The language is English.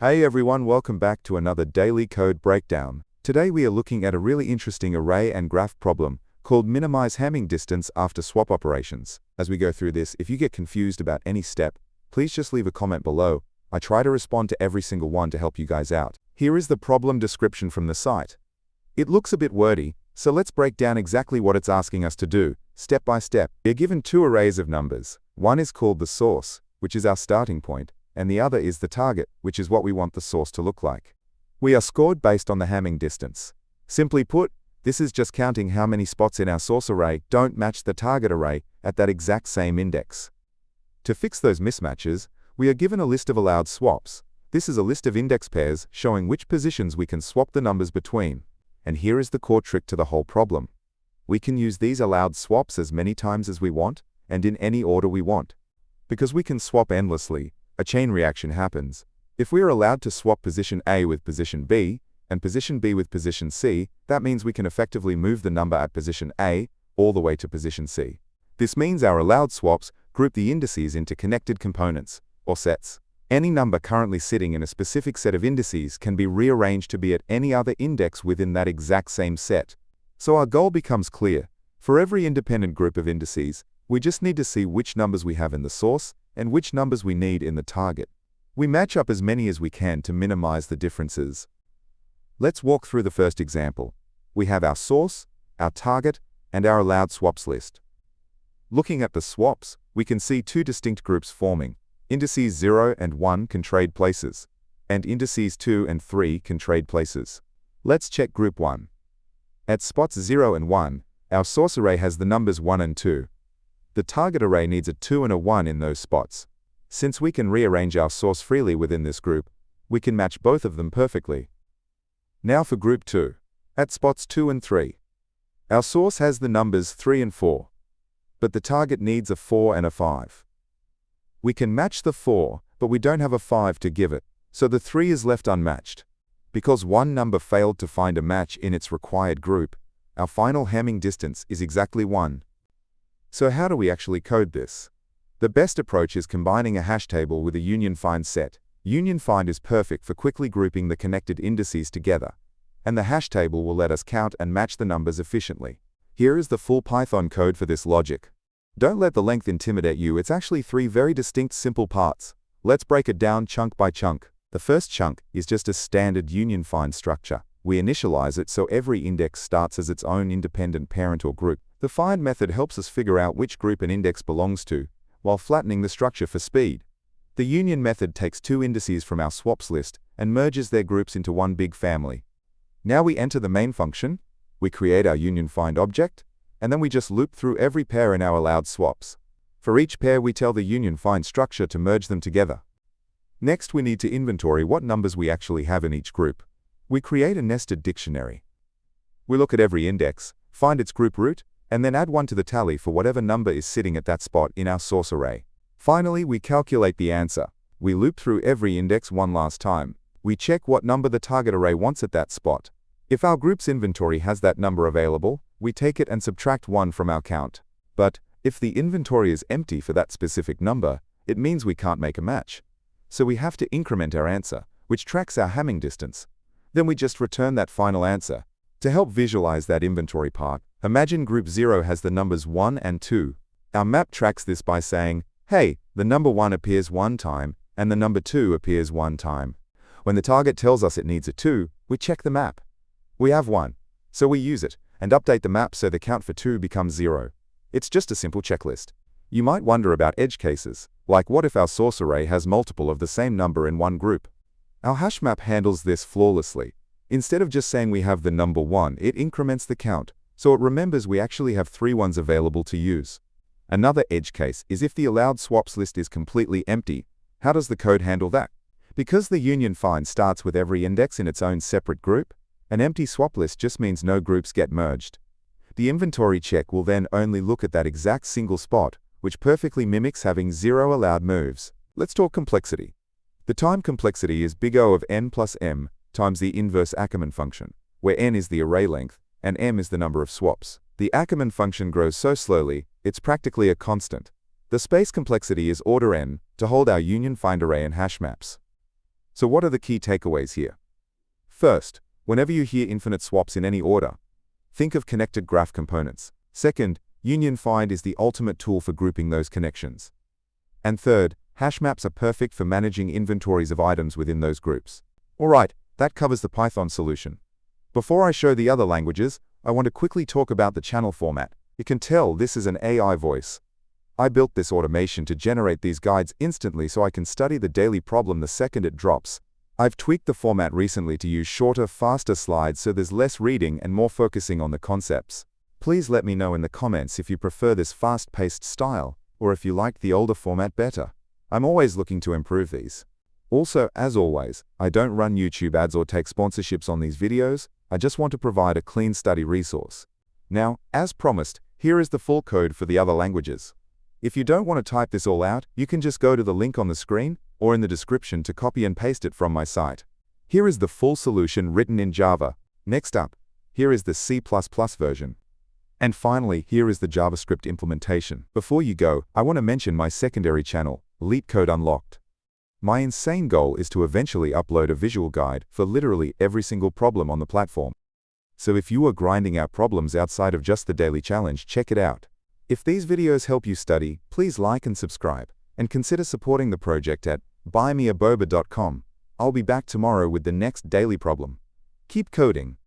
Hey everyone, welcome back to another daily code breakdown. Today we are looking at a really interesting array and graph problem called minimize Hamming distance after swap operations. As we go through this, if you get confused about any step, please just leave a comment below. I try to respond to every single one to help you guys out. Here is the problem description from the site. It looks a bit wordy, so let's break down exactly what it's asking us to do, step by step. We are given two arrays of numbers. One is called the source, which is our starting point, and the other is the target, which is what we want the source to look like. We are scored based on the Hamming distance. Simply put, this is just counting how many spots in our source array don't match the target array at that exact same index. To fix those mismatches, we are given a list of allowed swaps. This is a list of index pairs showing which positions we can swap the numbers between. And here is the core trick to the whole problem. We can use these allowed swaps as many times as we want, and in any order we want. Because we can swap endlessly, a chain reaction happens. If we are allowed to swap position A with position B, and position B with position C, that means we can effectively move the number at position A all the way to position C. This means our allowed swaps group the indices into connected components, or sets. Any number currently sitting in a specific set of indices can be rearranged to be at any other index within that exact same set. So our goal becomes clear. For every independent group of indices, we just need to see which numbers we have in the source and which numbers we need in the target. We match up as many as we can to minimize the differences. Let's walk through the first example. We have our source, our target, and our allowed swaps list. Looking at the swaps, we can see two distinct groups forming. Indices 0 and 1 can trade places, and indices 2 and 3 can trade places. Let's check group 1. At spots 0 and 1, our source array has the numbers 1 and 2. The target array needs a 2 and a 1 in those spots. Since we can rearrange our source freely within this group, we can match both of them perfectly. Now for group 2. At spots 2 and 3. Our source has the numbers 3 and 4, but the target needs a 4 and a 5. We can match the 4, but we don't have a 5 to give it, so the 3 is left unmatched. Because one number failed to find a match in its required group, our final Hamming distance is exactly 1. So how do we actually code this? The best approach is combining a hash table with a union find set. Union find is perfect for quickly grouping the connected indices together, and the hash table will let us count and match the numbers efficiently. Here is the full Python code for this logic. Don't let the length intimidate you, it's actually 3 very distinct simple parts. Let's break it down chunk by chunk. The first chunk is just a standard union find structure. We initialize it so every index starts as its own independent parent or group. The find method helps us figure out which group an index belongs to, while flattening the structure for speed. The union method takes 2 indices from our swaps list and merges their groups into one big family. Now we enter the main function, we create our union find object, and then we just loop through every pair in our allowed swaps. For each pair we tell the union find structure to merge them together. Next we need to inventory what numbers we actually have in each group. We create a nested dictionary. We look at every index, find its group root, and then add 1 to the tally for whatever number is sitting at that spot in our source array. Finally, we calculate the answer. We loop through every index one last time. We check what number the target array wants at that spot. If our group's inventory has that number available, we take it and subtract 1 from our count. But if the inventory is empty for that specific number, it means we can't make a match. So we have to increment our answer, which tracks our Hamming distance. Then we just return that final answer. To help visualize that inventory part, imagine group 0 has the numbers 1 and 2. Our map tracks this by saying, hey, the number 1 appears 1 time, and the number 2 appears 1 time. When the target tells us it needs a 2, we check the map. We have 1, so we use it, and update the map so the count for 2 becomes 0. It's just a simple checklist. You might wonder about edge cases, like what if our source array has multiple of the same number in one group? Our hash map handles this flawlessly. Instead of just saying we have the number 1, it increments the count, so it remembers we actually have 3 ones available to use. Another edge case is if the allowed swaps list is completely empty. How does the code handle that? Because the union find starts with every index in its own separate group, an empty swap list just means no groups get merged. The inventory check will then only look at that exact single spot, which perfectly mimics having 0 allowed moves. Let's talk complexity. The time complexity is big O of n plus m times the inverse Ackermann function, where n is the array length, and m is the number of swaps. The Ackermann function grows so slowly, it's practically a constant. The space complexity is order n to hold our union find array and hash maps. So what are the key takeaways here? First, whenever you hear infinite swaps in any order, think of connected graph components. Second, union find is the ultimate tool for grouping those connections. And third, hash maps are perfect for managing inventories of items within those groups. Alright, that covers the Python solution. Before I show the other languages, I want to quickly talk about the channel format. You can tell this is an AI voice. I built this automation to generate these guides instantly so I can study the daily problem the second it drops. I've tweaked the format recently to use shorter, faster slides so there's less reading and more focusing on the concepts. Please let me know in the comments if you prefer this fast-paced style, or if you like the older format better. I'm always looking to improve these. Also, as always, I don't run YouTube ads or take sponsorships on these videos. I just want to provide a clean study resource. Now, as promised, here is the full code for the other languages. If you don't want to type this all out, you can just go to the link on the screen or in the description to copy and paste it from my site. Here is the full solution written in Java. Next up, here is the C++ version. And finally, here is the JavaScript implementation. Before you go, I want to mention my secondary channel, Leetcode Unlocked. My insane goal is to eventually upload a visual guide for literally every single problem on the platform. So if you are grinding out problems outside of just the daily challenge, check it out. If these videos help you study, please like and subscribe, and consider supporting the project at buymeaboba.com. I'll be back tomorrow with the next daily problem. Keep coding.